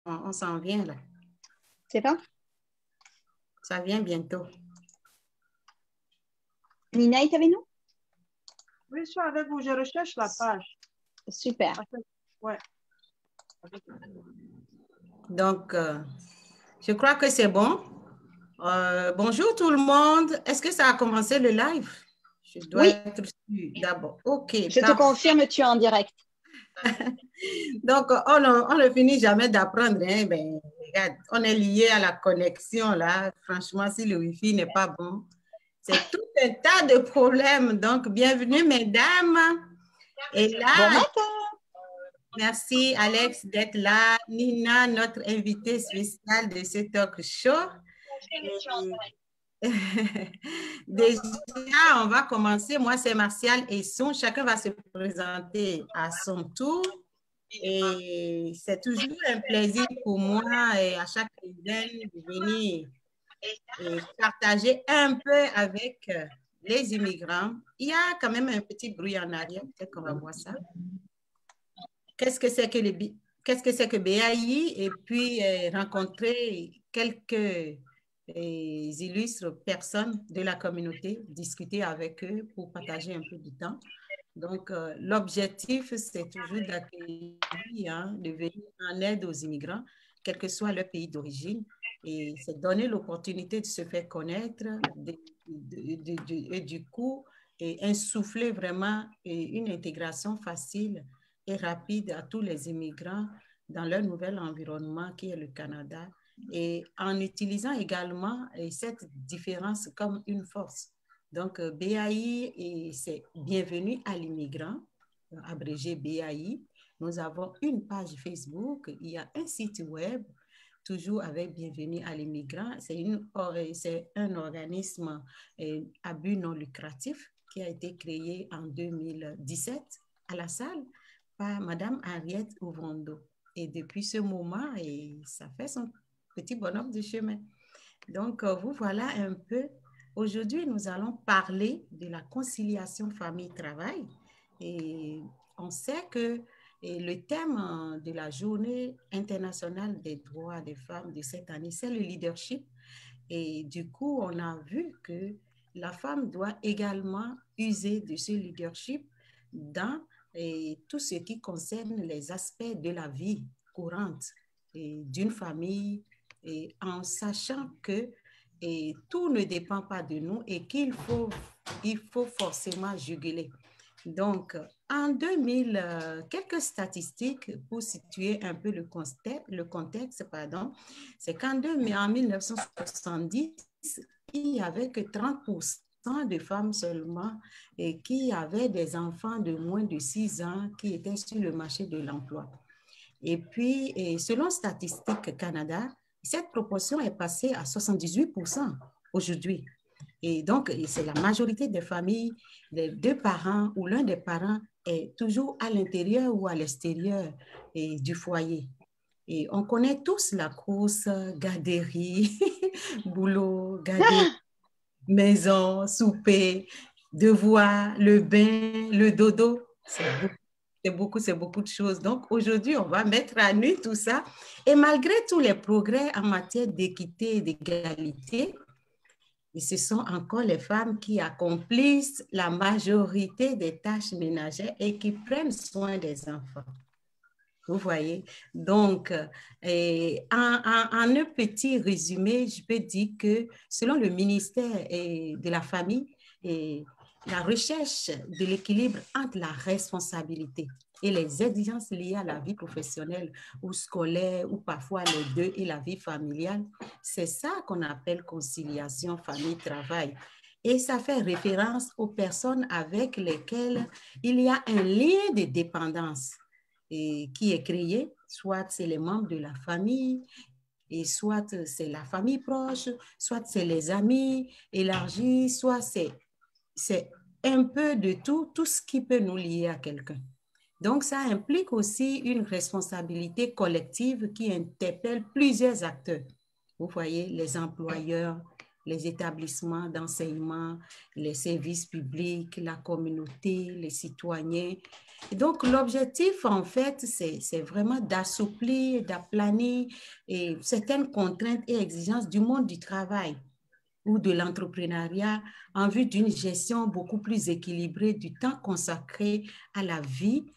On s'en vient là. C'est pas? Ça vient bientôt. Nina est avec nous? Oui, je suis avec vous. Je recherche la page. Super. Ouais. Donc, je crois que c'est bon. Bonjour tout le monde. Est-ce que ça a commencé le live? Je dois être sûre d'abord. OK. Je te confirme, tu es en direct. Donc, on ne finit jamais d'apprendre. Hein? Ben, regarde, on est lié à la connexion là. Franchement, si le Wi-Fi n'est pas bon, c'est tout un tas de problèmes. Donc, bienvenue, mesdames. Et là, bon matin. Merci, Alex, d'être là. Nina, notre invitée spéciale de ce talk show. Déjà, on va commencer. Moi, c'est Martial et Son. Chacun va se présenter à son tour. Et c'est toujours un plaisir pour moi et à chaque quinzaine de venir et partager un peu avec les immigrants. Il y a quand même un petit bruit en arrière. Peut-être qu'on va voir ça. Qu'est-ce que c'est que BAI et puis rencontrer quelques illustres personnes de la communauté, discuter avec eux pour partager un peu du temps. Donc, l'objectif, c'est toujours d'accueillir, hein, de venir en aide aux immigrants, quel que soit leur pays d'origine, et c'est donner l'opportunité de se faire connaître et du coup, et insuffler vraiment une intégration facile et rapide à tous les immigrants dans leur nouvel environnement qui est le Canada, et en utilisant également cette différence comme une force. Donc, BAI, c'est Bienvenue à l'immigrant, abrégé BAI. Nous avons une page Facebook, il y a un site web, toujours avec Bienvenue à l'immigrant. C'est un organisme à but non lucratif qui a été créé en 2017 à La Salle par Madame Henriette Ovando. Et depuis ce moment, ça fait son petit bonhomme de chemin. Donc, vous voilà un peu. Aujourd'hui, nous allons parler de la conciliation famille-travail. Et on sait que le thème de la Journée internationale des droits des femmes de cette année, c'est le leadership. Et du coup, on a vu que la femme doit également user de ce leadership dans tout ce qui concerne les aspects de la vie courante d'une famille, et en sachant que tout ne dépend pas de nous et il faut forcément juguler. Donc, en 2000, quelques statistiques pour situer un peu le contexte, c'est qu'en 1970, il n'y avait que 30% de femmes seulement et qui avaient des enfants de moins de 6 ans qui étaient sur le marché de l'emploi. Et puis, selon Statistique Canada, cette proportion est passée à 78% aujourd'hui. Et donc, c'est la majorité des familles, les deux parents ou l'un des parents est toujours à l'intérieur ou à l'extérieur du foyer. Et on connaît tous la course, garderie, boulot, garderie, maison, souper, devoir, le bain, le dodo. C'est beaucoup de choses. Donc, aujourd'hui, on va mettre à nu tout ça. Et malgré tous les progrès en matière d'équité et d'égalité, ce sont encore les femmes qui accomplissent la majorité des tâches ménagères et qui prennent soin des enfants. Vous voyez? Donc, en un petit résumé, je peux dire que selon le ministère de la Famille, la recherche de l'équilibre entre la responsabilité et les exigences liées à la vie professionnelle ou scolaire ou parfois les deux et la vie familiale, c'est ça qu'on appelle conciliation famille-travail. Et ça fait référence aux personnes avec lesquelles il y a un lien de dépendance qui est créé, soit c'est les membres de la famille, et soit c'est la famille proche, soit c'est les amis élargis, soit c'est un peu de tout ce qui peut nous lier à quelqu'un. Donc, ça implique aussi une responsabilité collective qui interpelle plusieurs acteurs. Vous voyez, les employeurs, les établissements d'enseignement, les services publics, la communauté, les citoyens. Et donc, l'objectif, en fait, c'est vraiment d'assouplir, d'aplanir certaines contraintes et exigences du monde du travail ou de l'entrepreneuriat en vue d'une gestion beaucoup plus équilibrée du temps consacré à la vie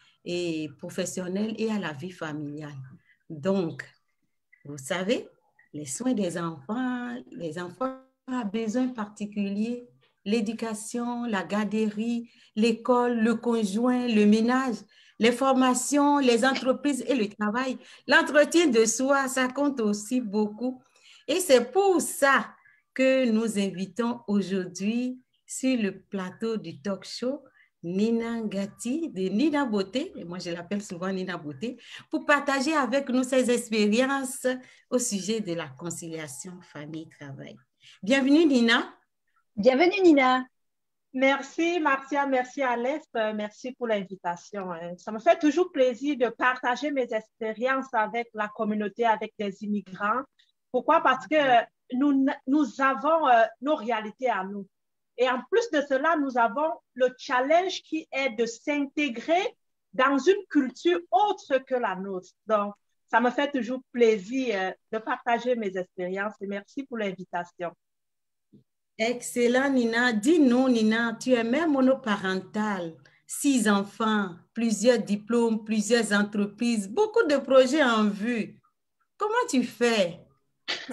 professionnelle et à la vie familiale. Donc, vous savez, les soins des enfants, les enfants ont besoin particuliers, l'éducation, la garderie, l'école, le conjoint, le ménage, les formations, les entreprises et le travail. L'entretien de soi, ça compte aussi beaucoup. Et c'est pour ça que nous invitons aujourd'hui sur le plateau du talk show Nina Ngati de Nina Beauté, et moi je l'appelle souvent Nina Beauté, pour partager avec nous ses expériences au sujet de la conciliation famille-travail. Bienvenue Nina. Bienvenue Nina. Merci Marcia, merci Alès, merci pour l'invitation. Ça me fait toujours plaisir de partager mes expériences avec la communauté, avec des immigrants. Pourquoi? Parce que nous avons nos réalités à nous. Et en plus de cela, nous avons le challenge qui est de s'intégrer dans une culture autre que la nôtre. Donc, ça me fait toujours plaisir de partager mes expériences et merci pour l'invitation. Excellent, Nina. Dis-nous, Nina, tu es mère monoparentale, 6 enfants, plusieurs diplômes, plusieurs entreprises, beaucoup de projets en vue. Comment tu fais?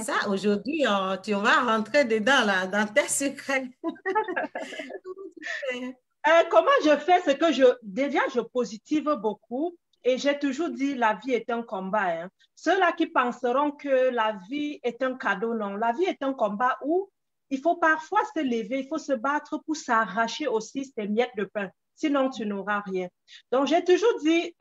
Ça, aujourd'hui, on va rentrer dedans, là, dans tes secrets. Comment je fais? C'est que déjà, je positive beaucoup et j'ai toujours dit la vie est un combat. Hein. Ceux-là qui penseront que la vie est un cadeau, non. La vie est un combat où il faut parfois se lever, il faut se battre pour s'arracher aussi ces miettes de pain. Sinon, tu n'auras rien. Donc, j'ai toujours dit...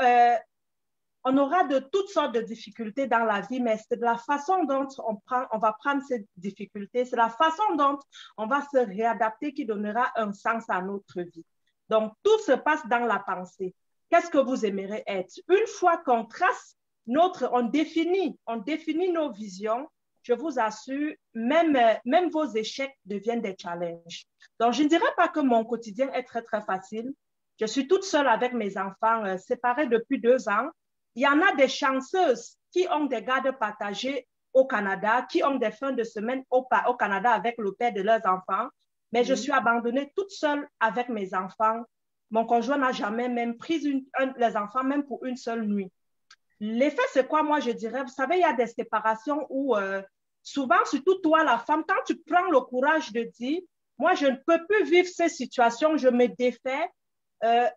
on aura de toutes sortes de difficultés dans la vie, mais c'est de la façon dont on va prendre ces difficultés, c'est la façon dont on va se réadapter qui donnera un sens à notre vie. Donc, tout se passe dans la pensée. Qu'est-ce que vous aimeriez être? Une fois qu'on trace on définit nos visions, je vous assure, même vos échecs deviennent des challenges. Donc, je ne dirais pas que mon quotidien est très, très facile. Je suis toute seule avec mes enfants, séparés depuis 2 ans. Il y en a des chanceuses qui ont des gardes partagés au Canada, qui ont des fins de semaine au Canada avec le père de leurs enfants. Mais je suis abandonnée toute seule avec mes enfants. Mon conjoint n'a jamais même pris les enfants, même pour une seule nuit. L'effet, c'est quoi? Moi, je dirais, vous savez, il y a des séparations où souvent, surtout toi, la femme, quand tu prends le courage de dire, moi, je ne peux plus vivre ces situations, je me défais,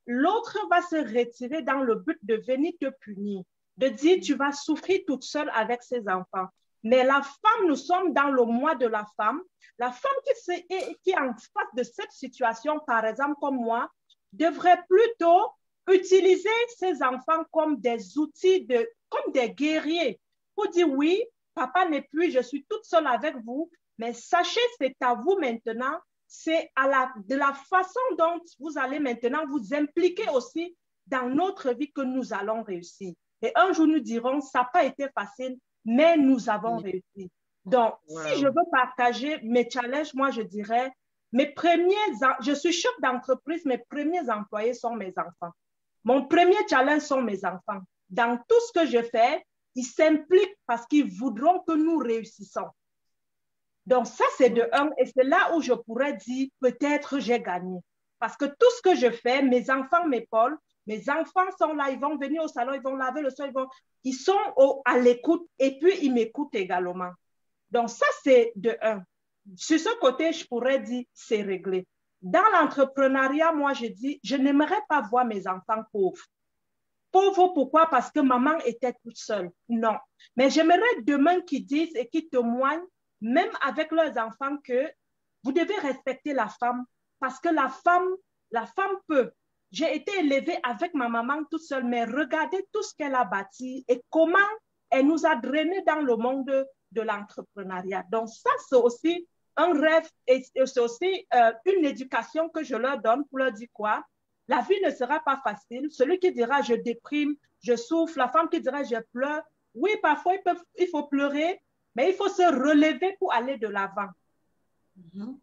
l'autre va se retirer dans le but de venir te punir, de dire tu vas souffrir toute seule avec ses enfants. Mais la femme, nous sommes dans le mois de la femme. La femme qui est en face de cette situation, par exemple comme moi, devrait plutôt utiliser ses enfants comme des outils, comme des guerriers pour dire oui, papa n'est plus, je suis toute seule avec vous, mais sachez, c'est à vous maintenant. C'est de la façon dont vous allez maintenant vous impliquer aussi dans notre vie que nous allons réussir. Et un jour, nous dirons, ça n'a pas été facile, mais nous avons réussi. Donc, si je veux partager mes challenges, moi, je dirais, je suis chef d'entreprise, mes premiers employés sont mes enfants. Mon premier challenge sont mes enfants. Dans tout ce que je fais, ils s'impliquent parce qu'ils voudront que nous réussissons. Donc, ça, c'est de un, et c'est là où je pourrais dire, peut-être j'ai gagné. Parce que tout ce que je fais, mes enfants m'épaulent, mes enfants sont là, ils vont venir au salon, ils vont laver le sol, ils sont à l'écoute et puis ils m'écoutent également. Donc, ça, c'est de un. Sur ce côté, je pourrais dire, c'est réglé. Dans l'entrepreneuriat, moi, je dis, je n'aimerais pas voir mes enfants pauvres. Pauvres, pourquoi? Parce que maman était toute seule. Non. Mais j'aimerais demain qu'ils disent et qu'ils témoignent même avec leurs enfants, que vous devez respecter la femme parce que la femme peut. J'ai été élevée avec ma maman toute seule, mais regardez tout ce qu'elle a bâti et comment elle nous a drainés dans le monde de l'entrepreneuriat. Donc ça, c'est aussi un rêve et c'est aussi une éducation que je leur donne pour leur dire quoi? La vie ne sera pas facile. Celui qui dira je déprime, je souffre, la femme qui dira je pleure, oui, parfois il faut pleurer, mais il faut se relever pour aller de l'avant. Mhm.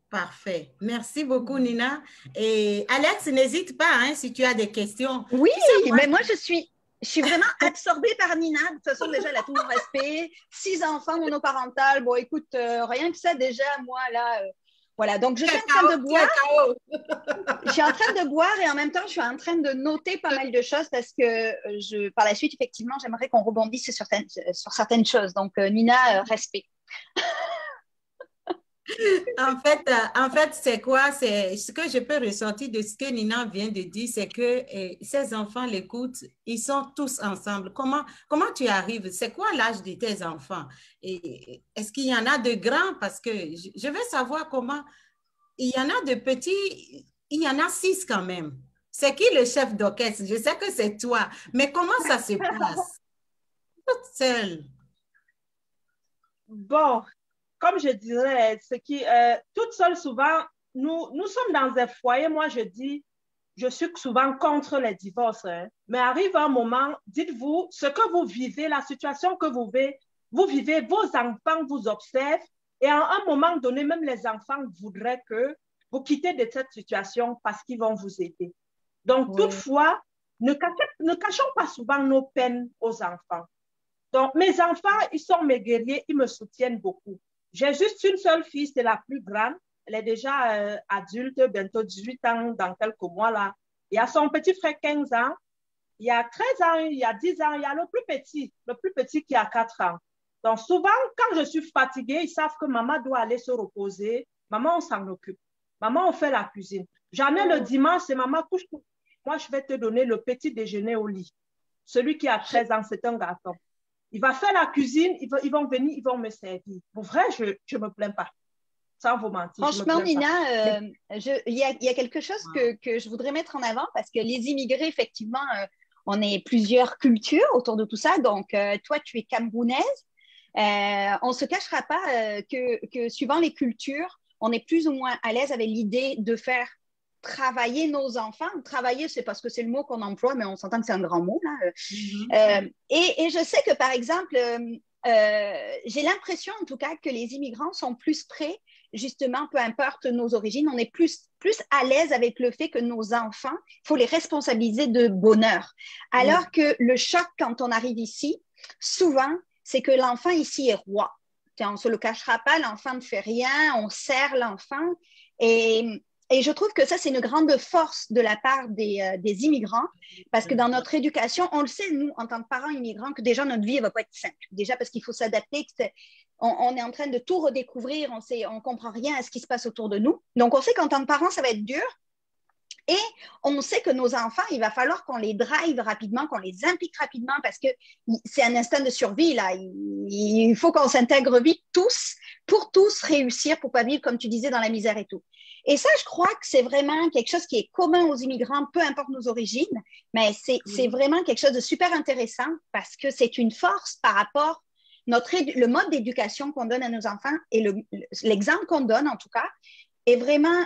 Parfait. Merci beaucoup, Nina. Et Alex, n'hésite pas hein, si tu as des questions. Oui, Tu sais, mais moi, je suis vraiment absorbée par Nina. De toute façon, déjà, elle a tout mon respect. 6 enfants monoparentales. Bon, écoute, rien que ça, déjà, moi, là, voilà. Donc, je suis en train de boire. Je suis en train de boire et en même temps, je suis en train de noter pas mal de choses parce que par la suite, effectivement, j'aimerais qu'on rebondisse sur certaines choses. Donc, Nina, respect. En fait, c'est quoi? C'est ce que je peux ressortir de ce que Nina vient de dire, c'est que ces enfants l'écoutent, ils sont tous ensemble. Comment tu arrives? C'est quoi l'âge de tes enfants? Et est-ce qu'il y en a de grands? Parce que je veux savoir comment. Il y en a de petits, il y en a 6 quand même. C'est qui le chef d'orchestre? Je sais que c'est toi, mais comment ça se passe? Toute seule. Bon, comme je disais, toute seule, souvent, nous sommes dans un foyer. Moi, je dis, je suis souvent contre les divorces. Hein. Mais arrive un moment, dites-vous, ce que vous vivez, la situation que vous vivez, vos enfants vous observent. Et à un moment donné, même les enfants voudraient que vous quittez de cette situation parce qu'ils vont vous aider. Donc, Oui. toutefois, ne cachons pas souvent nos peines aux enfants. Donc, mes enfants, ils sont mes guerriers, ils me soutiennent beaucoup. J'ai juste une seule fille, c'est la plus grande. Elle est déjà adulte, bientôt 18 ans dans quelques mois là. Il y a son petit frère 15 ans, il y a 13 ans, il y a 10 ans, il y a le plus petit qui a 4 ans. Donc souvent, quand je suis fatiguée, ils savent que maman doit aller se reposer. Maman, on s'en occupe. Maman, on fait la cuisine. Jamais le dimanche, c'est maman couche. Moi, je vais te donner le petit déjeuner au lit. Celui qui a 13 ans, c'est un garçon. Il va faire la cuisine, ils vont venir, ils vont me servir. Pour vrai, je ne me plains pas. Sans vous mentir, je me Franchement, plains Nina, pas. il y a quelque chose que je voudrais mettre en avant parce que les immigrés, effectivement, on est plusieurs cultures autour de tout ça. Donc, toi, tu es camerounaise. On ne se cachera pas que suivant les cultures, on est plus ou moins à l'aise avec l'idée de faire travailler nos enfants. Travailler, c'est parce que c'est le mot qu'on emploie, mais on s'entend que c'est un grand mot. Là. Et je sais que, par exemple, j'ai l'impression, en tout cas, que les immigrants sont plus prêts, justement, peu importe nos origines, on est plus à l'aise avec le fait que nos enfants, il faut les responsabiliser de bonheur. Alors que le choc, quand on arrive ici, souvent, c'est que l'enfant ici est roi. On ne se le cachera pas, l'enfant ne fait rien, on sert l'enfant. Et je trouve que ça, c'est une grande force de la part des immigrants, parce que dans notre éducation, on le sait, nous, en tant que parents immigrants, que déjà notre vie ne va pas être simple. Déjà parce qu'il faut s'adapter, on est en train de tout redécouvrir, on ne comprend rien à ce qui se passe autour de nous. Donc, on sait qu'en tant que parents, ça va être dur. Et on sait que nos enfants, il va falloir qu'on les drive rapidement, qu'on les implique rapidement parce que c'est un instinct de survie. Là. Il faut qu'on s'intègre vite tous pour tous réussir, pour ne pas vivre, comme tu disais, dans la misère et tout. Et ça, je crois que c'est vraiment quelque chose qui est commun aux immigrants, peu importe nos origines, mais c'est vraiment quelque chose de super intéressant parce que c'est une force par rapport le mode d'éducation qu'on donne à nos enfants et l'exemple qu'on donne, en tout cas, est vraiment,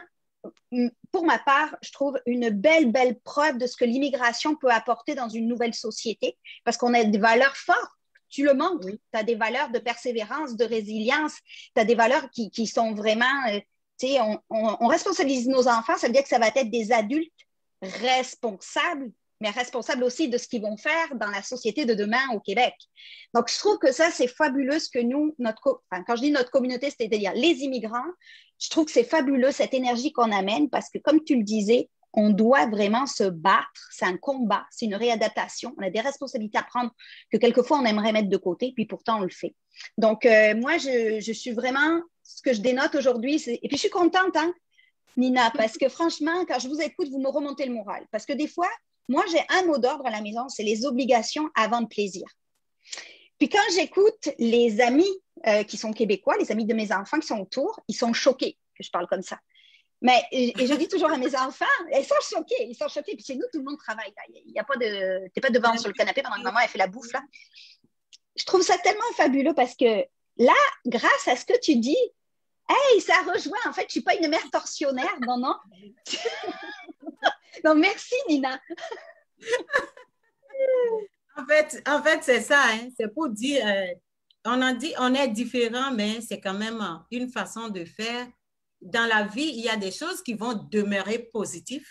pour ma part, je trouve une belle preuve de ce que l'immigration peut apporter dans une nouvelle société parce qu'on a des valeurs fortes. Tu le montres, tu as des valeurs de persévérance, de résilience, tu as des valeurs qui sont vraiment... on responsabilise nos enfants, ça veut dire que ça va être des adultes responsables, mais responsables aussi de ce qu'ils vont faire dans la société de demain au Québec. Donc, je trouve que ça, c'est fabuleux ce que nous, quand je dis notre communauté, c'est-à-dire les immigrants, je trouve que c'est fabuleux cette énergie qu'on amène parce que, comme tu le disais, on doit vraiment se battre. C'est un combat, c'est une réadaptation. On a des responsabilités à prendre que quelquefois on aimerait mettre de côté, puis pourtant on le fait. Donc, moi, je suis vraiment, ce que je dénote aujourd'hui, et puis je suis contente, hein, Nina, parce que franchement, quand je vous écoute, vous me remontez le moral. Parce que des fois, moi, j'ai un mot d'ordre à la maison, c'est les obligations avant le plaisir. Puis quand j'écoute les amis qui sont québécois, les amis de mes enfants qui sont autour, ils sont choqués que je parle comme ça. Mais, et je dis toujours à mes enfants, ils sont choqués. Puis chez nous, tout le monde travaille. Il y a pas de, t'es pas devant sur le canapé pendant que maman elle fait la bouffe là. Je trouve ça tellement fabuleux parce que là, grâce à ce que tu dis, hey, ça rejoint. En fait, je suis pas une mère tortionnaire, non. Non, merci Nina. En fait c'est ça, hein, c'est pour dire, on a dit, on est différent, mais c'est quand même une façon de faire. Dans la vie, il y a des choses qui vont demeurer positives,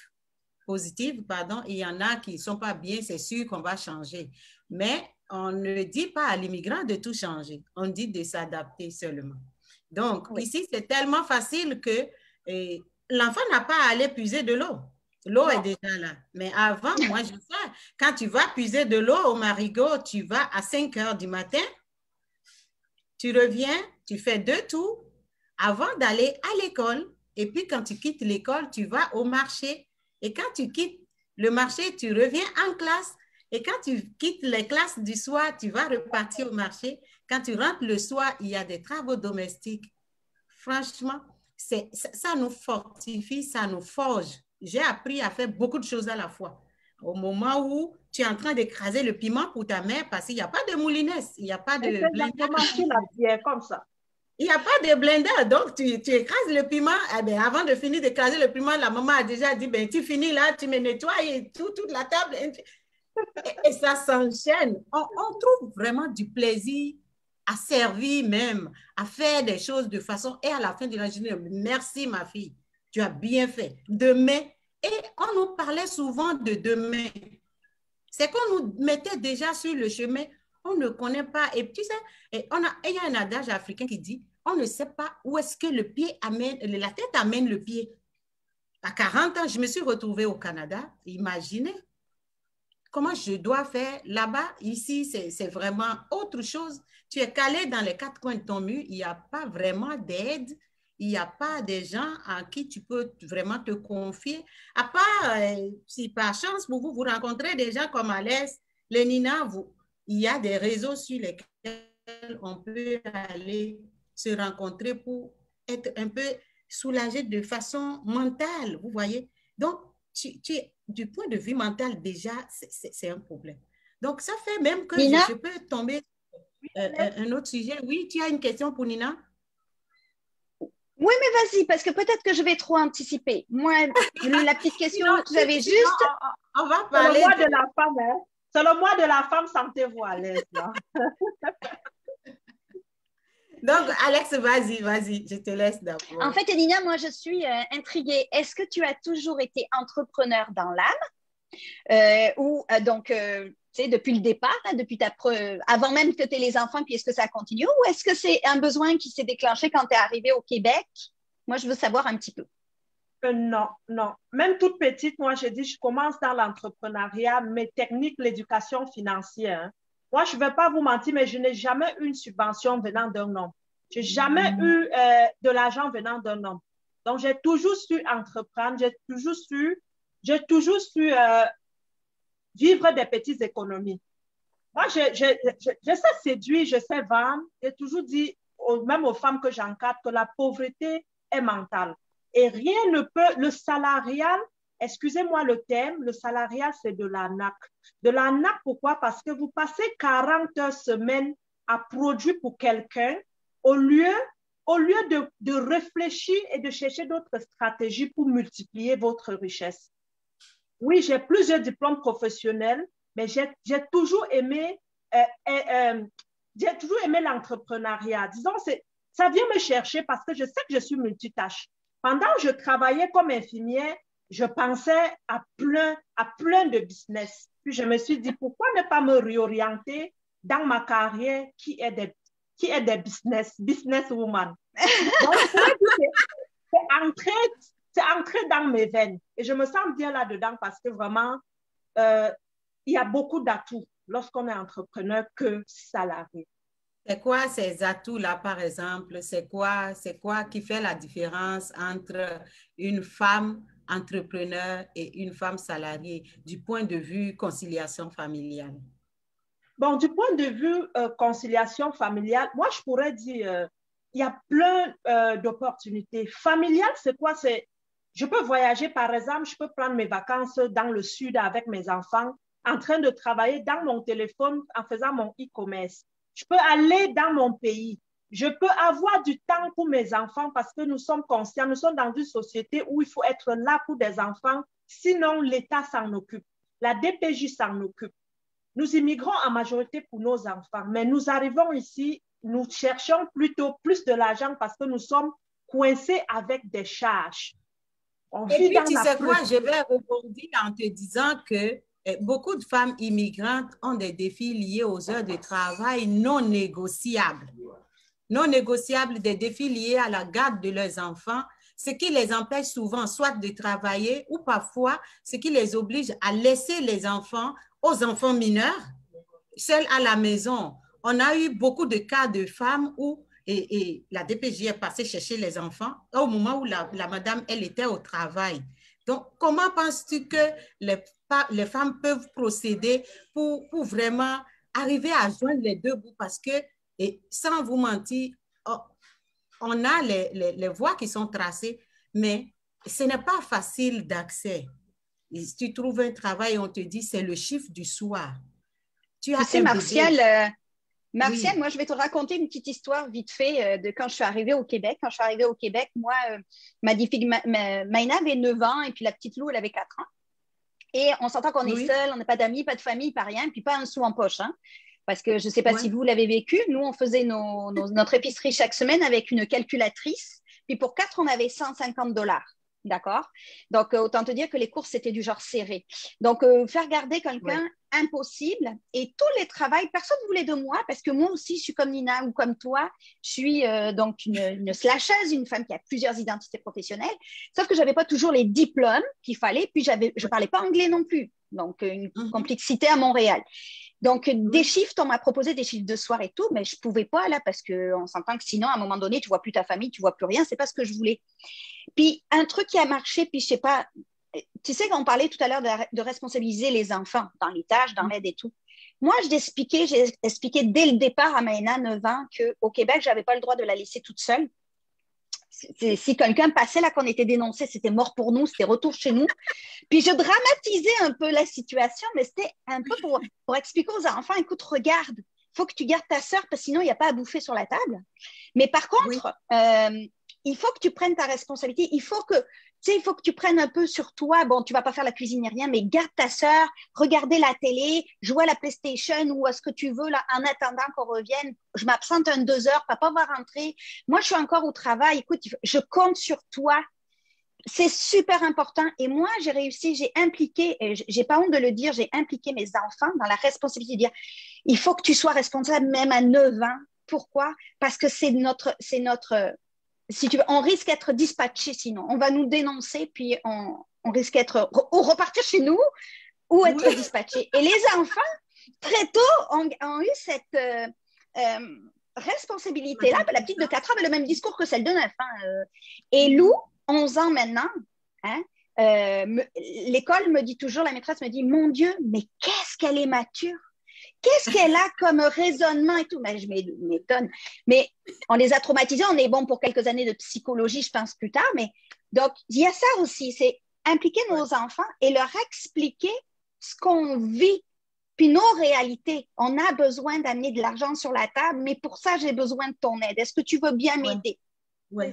pardon, et il y en a qui ne sont pas bien, c'est sûr qu'on va changer. Mais on ne dit pas à l'immigrant de tout changer, on dit de s'adapter seulement. Donc, oui. Ici, c'est tellement facile que l'enfant n'a pas à aller puiser de l'eau. L'eau est déjà là. Mais avant, moi, je sais, quand tu vas puiser de l'eau au marigot, tu vas à 5 heures du matin, tu reviens, tu fais 2 tours avant d'aller à l'école. Et puis, quand tu quittes l'école, tu vas au marché. Et quand tu quittes le marché, tu reviens en classe. Et quand tu quittes les classes du soir, tu vas repartir au marché. Quand tu rentres le soir, il y a des travaux domestiques. Franchement, ça nous fortifie, ça nous forge. J'ai appris à faire beaucoup de choses à la fois. Au moment où tu es en train d'écraser le piment pour ta mère, parce qu'il n'y a pas de moulinesse, il n'y a pas de blender. Comme ça. Il n'y a pas de blender, donc tu écrases le piment. Eh bien, avant de finir d'écraser le piment, la maman a déjà dit, ben, tu finis là, tu me nettoies et toute la table. Et ça s'enchaîne. On trouve vraiment du plaisir à servir même, à faire des choses de façon, et à la fin de la journée, merci ma fille, tu as bien fait. Demain, et on nous parlait souvent de demain. C'est qu'on nous mettait déjà sur le chemin, on ne connaît pas. Et tu sais, il y a un adage africain qui dit, on ne sait pas où est-ce que le pied amène, la tête amène le pied. À 40 ans, je me suis retrouvée au Canada, imaginez. Comment je dois faire là-bas? Ici, c'est vraiment autre chose. Tu es calé dans les 4 coins de ton mur. Il n'y a pas vraiment d'aide. Il n'y a pas de gens à qui tu peux vraiment te confier. À part, si par chance, vous rencontrez des gens comme Alès, les Nina, il y a des réseaux sur lesquels on peut aller se rencontrer pour être un peu soulagé de façon mentale, vous voyez. Donc, du point de vue mental, déjà, c'est un problème. Donc, ça fait même que je peux tomber un autre sujet. Oui, tu as une question pour Nina? Oui, mais vas-y, parce que peut-être que je vais trop anticiper. Moi, la petite question que j'avais juste... On va parler... C'est le mois de la femme, hein? C'est le mois de la femme, sentez-vous à l'aise, là. Donc, Alex, vas-y, je te laisse d'abord. En fait, Nina, moi, je suis intriguée. Est-ce que tu as toujours été entrepreneur dans l'âme ou donc, tu sais, depuis le départ, hein, avant même que tu aies les enfants, puis est-ce que ça continue ou est-ce que c'est un besoin qui s'est déclenché quand tu es arrivée au Québec? Moi, je veux savoir un petit peu. Non. Même toute petite, moi, j'ai dit, je commence dans l'entrepreneuriat, mes techniques, l'éducation financière. Hein. Moi, je ne vais pas vous mentir, mais je n'ai jamais eu une subvention venant d'un homme. Je n'ai jamais eu de l'argent venant d'un homme. Donc, j'ai toujours su entreprendre, j'ai toujours su vivre des petites économies. Moi, je sais séduire, je sais vendre. J'ai toujours dit, même aux femmes que j'encadre, que la pauvreté est mentale. Et rien ne peut, le salarial, excusez-moi le terme, le salarial, c'est de l'arnaque. De l'arnaque, pourquoi? Parce que vous passez 40 semaines à produire pour quelqu'un au lieu de réfléchir et de chercher d'autres stratégies pour multiplier votre richesse. Oui, j'ai plusieurs diplômes professionnels, mais j'ai toujours aimé l'entrepreneuriat. Disons, ça vient me chercher parce que je sais que je suis multitâche. Pendant que je travaillais comme infirmière, je pensais à plein de business. Puis je me suis dit, pourquoi ne pas me réorienter dans ma carrière qui est des businesswoman. Donc, c'est entré dans mes veines. Et je me sens bien là-dedans parce que vraiment, il y a beaucoup d'atouts lorsqu'on est entrepreneur que salarié. C'est quoi ces atouts-là, par exemple? C'est quoi qui fait la différence entre une femme entrepreneur et une femme salariée du point de vue conciliation familiale? Bon, du point de vue conciliation familiale, moi, je pourrais dire, il y a plein d'opportunités. Familiale, c'est quoi? Je peux voyager, par exemple, je peux prendre mes vacances dans le sud avec mes enfants, en train de travailler dans mon téléphone en faisant mon e-commerce. Je peux aller dans mon pays. Je peux avoir du temps pour mes enfants parce que nous sommes conscients, nous sommes dans une société où il faut être là pour des enfants, sinon l'État s'en occupe, la DPJ s'en occupe. Nous immigrons en majorité pour nos enfants, mais nous arrivons ici, nous cherchons plutôt plus de l'argent parce que nous sommes coincés avec des charges. On Et vit puis, dans tu la sais quoi, pluie. je vais rebondir en te disant que beaucoup de femmes immigrantes ont des défis liés aux heures de travail non négociables. Non négociables, des défis liés à la garde de leurs enfants, ce qui les empêche souvent soit de travailler ou parfois ce qui les oblige à laisser les enfants aux enfants mineurs seuls à la maison. On a eu beaucoup de cas de femmes où et la DPJ est passée chercher les enfants au moment où la madame, elle était au travail. Donc, comment penses-tu que les femmes peuvent procéder pour vraiment arriver à joindre les deux bouts? Parce que, et sans vous mentir, on a les voies qui sont tracées, mais ce n'est pas facile d'accès. Si tu trouves un travail, on te dit c'est le chiffre du soir. Tu sais, Martial, oui. moi, je vais te raconter une petite histoire vite fait de quand je suis arrivée au Québec. Quand je suis arrivée au Québec, moi, ma fille Maïna avait 9 ans et puis la petite Lou, elle avait 4 ans. Et on s'entend qu'on est seul, on n'a pas d'amis, pas de famille, pas rien, puis pas un sou en poche. Hein, parce que je ne sais pas si vous l'avez vécu. Nous, on faisait notre épicerie chaque semaine avec une calculatrice. Puis pour 4, on avait 150 $. D'accord? Donc, autant te dire que les courses, c'était du genre serré. Donc, faire garder quelqu'un, impossible. Et tous les travails, personne ne voulait de moi parce que moi aussi, je suis comme Nina ou comme toi. Je suis donc une slasheuse, une femme qui a plusieurs identités professionnelles. Sauf que je n'avais pas toujours les diplômes qu'il fallait. Puis, je ne parlais pas anglais non plus. Donc, une complexité à Montréal. Donc, des chiffres, on m'a proposé des chiffres de soir et tout, mais je ne pouvais pas là parce qu'on s'entend que sinon, à un moment donné, tu ne vois plus ta famille, tu ne vois plus rien. Ce n'est pas ce que je voulais. Puis, un truc qui a marché, puis je ne sais pas, tu sais, quand on parlait tout à l'heure de responsabiliser les enfants dans les tâches, dans l'aide et tout. Moi, j'ai expliqué dès le départ à Maïna, 9 ans, qu'au Québec, je n'avais pas le droit de la laisser toute seule. Si quelqu'un passait là, qu'on était dénoncé, c'était mort pour nous, c'était retour chez nous. Puis je dramatisais un peu la situation, mais c'était un peu pour expliquer aux enfants, écoute, regarde, il faut que tu gardes ta sœur parce que sinon, il n'y a pas à bouffer sur la table. Mais par contre, il faut que tu prennes ta responsabilité. Il faut que tu prennes un peu sur toi. Bon, tu ne vas pas faire la cuisine ni rien, mais garde ta sœur, regardez la télé, jouer à la PlayStation ou à ce que tu veux là, en attendant qu'on revienne. Je m'absente 2 heures, papa va rentrer. Moi, je suis encore au travail. Écoute, je compte sur toi. C'est super important. Et moi, j'ai réussi, j'ai impliqué, et j'ai pas honte de le dire, j'ai impliqué mes enfants dans la responsabilité de dire, il faut que tu sois responsable même à 9 ans. Pourquoi? Parce que c'est notre, si tu veux, on risque d'être dispatché sinon. On va nous dénoncer, puis on risque d'être, ou repartir chez nous, ou être dispatché. Et les enfants, très tôt, ont eu cette responsabilité-là. La petite de 4 ans avait le même discours que celle de 9 ans. Et Lou, 11 ans maintenant, hein, l'école me dit toujours, la maîtresse me dit, mon Dieu, mais qu'est-ce qu'elle est mature! Qu'est-ce qu'elle a comme raisonnement et tout? Mais je m'étonne. Mais on les a traumatisés. On est bon pour quelques années de psychologie, je pense, plus tard. Mais donc, il y a ça aussi. C'est impliquer nos enfants et leur expliquer ce qu'on vit, puis nos réalités. On a besoin d'amener de l'argent sur la table, mais pour ça, j'ai besoin de ton aide. Est-ce que tu veux bien m'aider? Oui,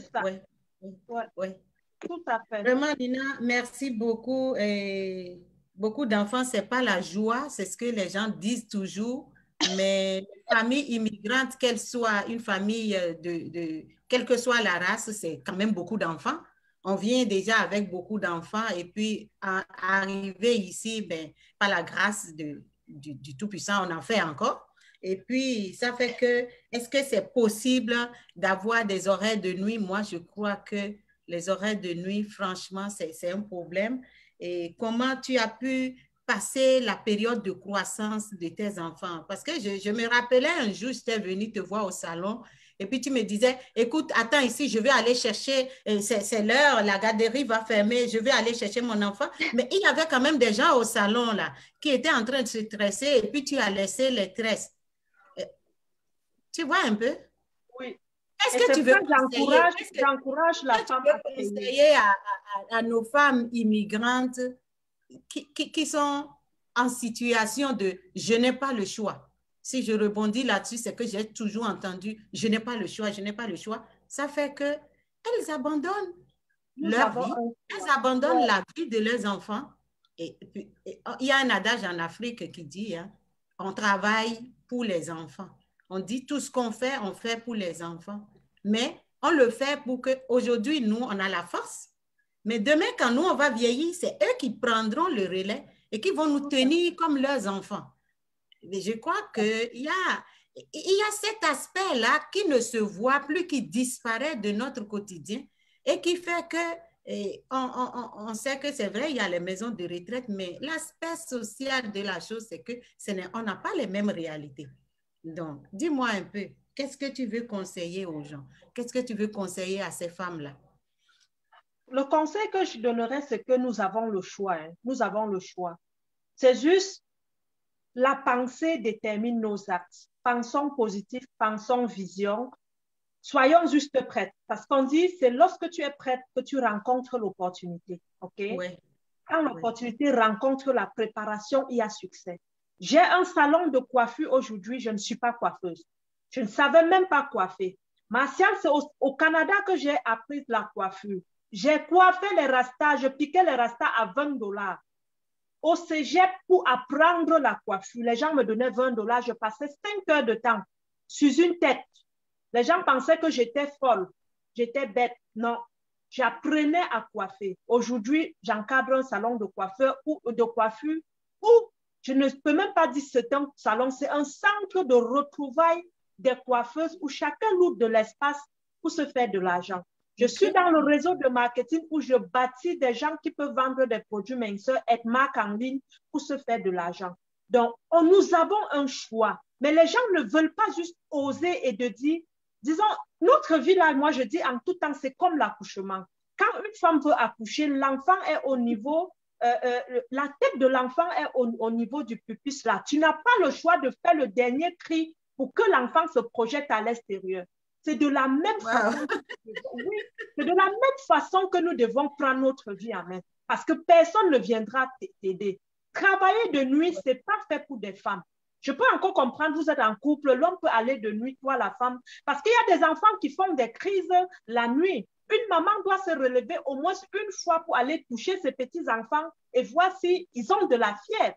tout à fait. Vraiment, Nina, merci beaucoup. Et beaucoup d'enfants, ce n'est pas la joie, c'est ce que les gens disent toujours. Mais les familles immigrantes, qu'elles soient une famille quelle que soit la race, c'est quand même beaucoup d'enfants. On vient déjà avec beaucoup d'enfants et puis arriver ici, ben, par la grâce du Tout-Puissant, on en fait encore. Et puis, ça fait que, est-ce que c'est possible d'avoir des horaires de nuit? Moi, je crois que les horaires de nuit, franchement, c'est un problème. Et comment tu as pu passer la période de croissance de tes enfants? Parce que je me rappelais un jour, j'étais venue te voir au salon et puis tu me disais, écoute, attends ici, je vais aller chercher, c'est l'heure, la garderie va fermer, je vais aller chercher mon enfant. Mais il y avait quand même des gens au salon là qui étaient en train de se tresser et puis tu as laissé les tresses. Tu vois un peu? Oui. Est-ce que tu veux j'encourage la femme à conseiller à nos femmes immigrantes qui sont en situation de « je n'ai pas le choix ». Si je rebondis là-dessus, c'est que j'ai toujours entendu « je n'ai pas le choix, je n'ai pas le choix ». Ça fait qu'elles abandonnent leur vie, elles abandonnent la vie de leurs enfants. Et puis, il y a un adage en Afrique qui dit on travaille pour les enfants. On dit tout ce qu'on fait, on fait pour les enfants. Mais on le fait pour qu'aujourd'hui, nous, on a la force. Mais demain, quand nous, on va vieillir, c'est eux qui prendront le relais et qui vont nous tenir comme leurs enfants. Et je crois qu'il y a cet aspect-là qui ne se voit plus, qui disparaît de notre quotidien et qui fait que on sait que c'est vrai, il y a les maisons de retraite, mais l'aspect social de la chose, c'est qu'on n'a pas les mêmes réalités. Donc, dis-moi un peu, qu'est-ce que tu veux conseiller aux gens? Qu'est-ce que tu veux conseiller à ces femmes-là? Le conseil que je donnerais, c'est que nous avons le choix. Hein. Nous avons le choix. C'est juste la pensée détermine nos actes. Pensons positif, pensons vision. Soyons juste prêtes. Parce qu'on dit, c'est lorsque tu es prête que tu rencontres l'opportunité. OK? Oui. Quand l'opportunité rencontre la préparation, il y a succès. J'ai un salon de coiffure aujourd'hui, je ne suis pas coiffeuse. Je ne savais même pas coiffer. Martial, c'est au Canada que j'ai appris la coiffure. J'ai coiffé les rastas, je piquais les rastas à $20. Au cégep, pour apprendre la coiffure, les gens me donnaient $20, je passais 5 heures de temps sur une tête. Les gens pensaient que j'étais folle, j'étais bête. Non, j'apprenais à coiffer. Aujourd'hui, j'encadre un salon de coiffeur ou de coiffure où je ne peux même pas dire c'est un salon, c'est un centre de retrouvailles des coiffeuses où chacun loue de l'espace pour se faire de l'argent. Je suis dans le réseau de marketing où je bâtis des gens qui peuvent vendre des produits minceurs, être marque en ligne pour se faire de l'argent. Donc, nous avons un choix. Mais les gens ne veulent pas juste oser et de dire, disons, notre vie là, moi je dis en tout temps, c'est comme l'accouchement. Quand une femme veut accoucher, l'enfant est au niveau, la tête de l'enfant est au niveau du pupitre là. Tu n'as pas le choix de faire le dernier cri pour que l'enfant se projette à l'extérieur. C'est de la même façon. Oui, c'est de la même façon que nous devons prendre notre vie en main. Parce que personne ne viendra t'aider. Travailler de nuit, ce n'est pas fait pour des femmes. Je peux encore comprendre, vous êtes en couple, l'homme peut aller de nuit, toi la femme, parce qu'il y a des enfants qui font des crises la nuit. Une maman doit se relever au moins une fois pour aller toucher ses petits-enfants et voir s'ils ont de la fièvre.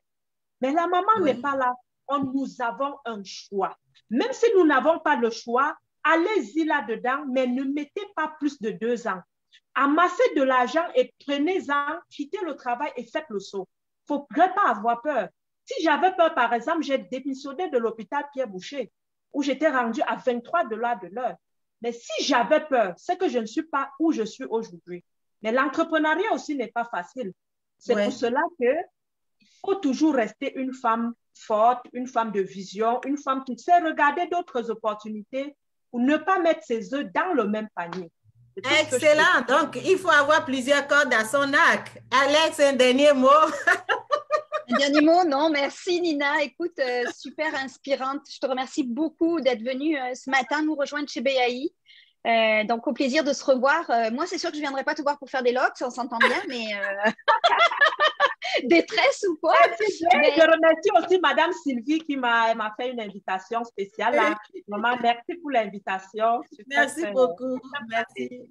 Mais la maman n'est pas là. Nous avons un choix. Même si nous n'avons pas le choix, allez-y là-dedans, mais ne mettez pas plus de 2 ans. Amassez de l'argent et prenez-en, quittez le travail et faites le saut. Il ne faut pas avoir peur. Si j'avais peur, par exemple, j'ai démissionné de l'hôpital Pierre-Boucher, où j'étais rendue à $23 de l'heure. Mais si j'avais peur, c'est que je ne suis pas où je suis aujourd'hui. Mais l'entrepreneuriat aussi n'est pas facile. C'est pour cela qu'il faut toujours rester une femme forte, une femme de vision, une femme qui sait regarder d'autres opportunités pour ne pas mettre ses œufs dans le même panier. Excellent. Donc, il faut avoir plusieurs cordes à son arc. Alex, un dernier mot. Un dernier mot, non, merci Nina. Écoute, super inspirante. Je te remercie beaucoup d'être venue ce matin nous rejoindre chez BAI. Donc, au plaisir de se revoir. Moi, c'est sûr que je ne viendrai pas te voir pour faire des locks, on s'entend bien, mais des tresses ou quoi. Je remercie aussi Madame Sylvie qui m'a fait une invitation spéciale. Maman, merci pour l'invitation. Merci beaucoup.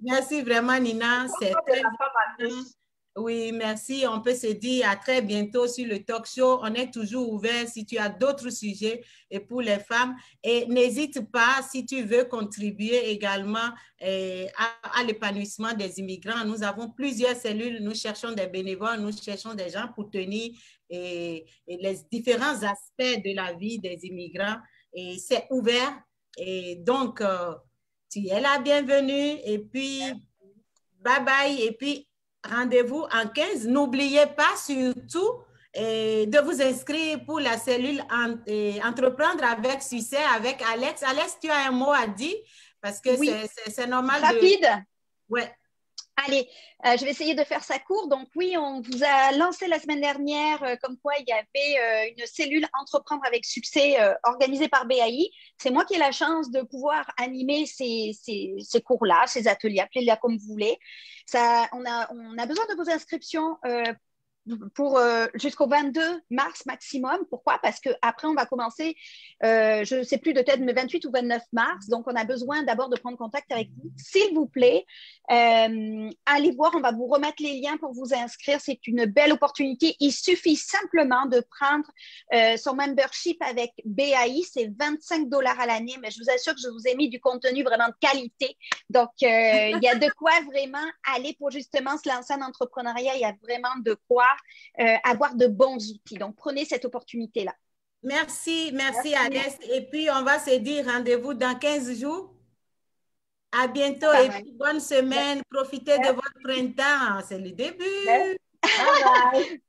Merci vraiment, Nina. C'est très bien. Oui, merci. On peut se dire à très bientôt sur le talk show. On est toujours ouvert si tu as d'autres sujets et pour les femmes. Et n'hésite pas si tu veux contribuer également à l'épanouissement des immigrants. Nous avons plusieurs cellules. Nous cherchons des bénévoles, nous cherchons des gens pour tenir et les différents aspects de la vie des immigrants. Et c'est ouvert. Et donc, tu es la bienvenue. Et puis, bye bye. Et puis, rendez-vous en 15. N'oubliez pas surtout de vous inscrire pour la cellule Entreprendre avec succès avec Alex. Alex, tu as un mot à dire parce que c'est normal. Rapide. Ouais. Allez, je vais essayer de faire ça court. Donc oui, on vous a lancé la semaine dernière comme quoi il y avait une cellule Entreprendre avec succès organisée par BAI. C'est moi qui ai la chance de pouvoir animer ces cours-là, ces ateliers, appelez-les comme vous voulez. On a besoin de vos inscriptions pour jusqu'au 22 mars maximum. Pourquoi? Parce qu'après, on va commencer, je ne sais plus de tête, mais 28 ou 29 mars. Donc, on a besoin d'abord de prendre contact avec vous. S'il vous plaît, allez voir, on va vous remettre les liens pour vous inscrire. C'est une belle opportunité. Il suffit simplement de prendre son membership avec BAI. C'est 25 $ à l'année, mais je vous assure que je vous ai mis du contenu vraiment de qualité. Donc, il y a de quoi vraiment aller pour justement se lancer en entrepreneuriat. Il y a vraiment de quoi avoir de bons outils. Donc, prenez cette opportunité-là. Merci, merci Alès. Et puis, on va se dire rendez-vous dans 15 jours. À bientôt et puis bonne semaine. Profitez de votre printemps. C'est le début. Bye bye.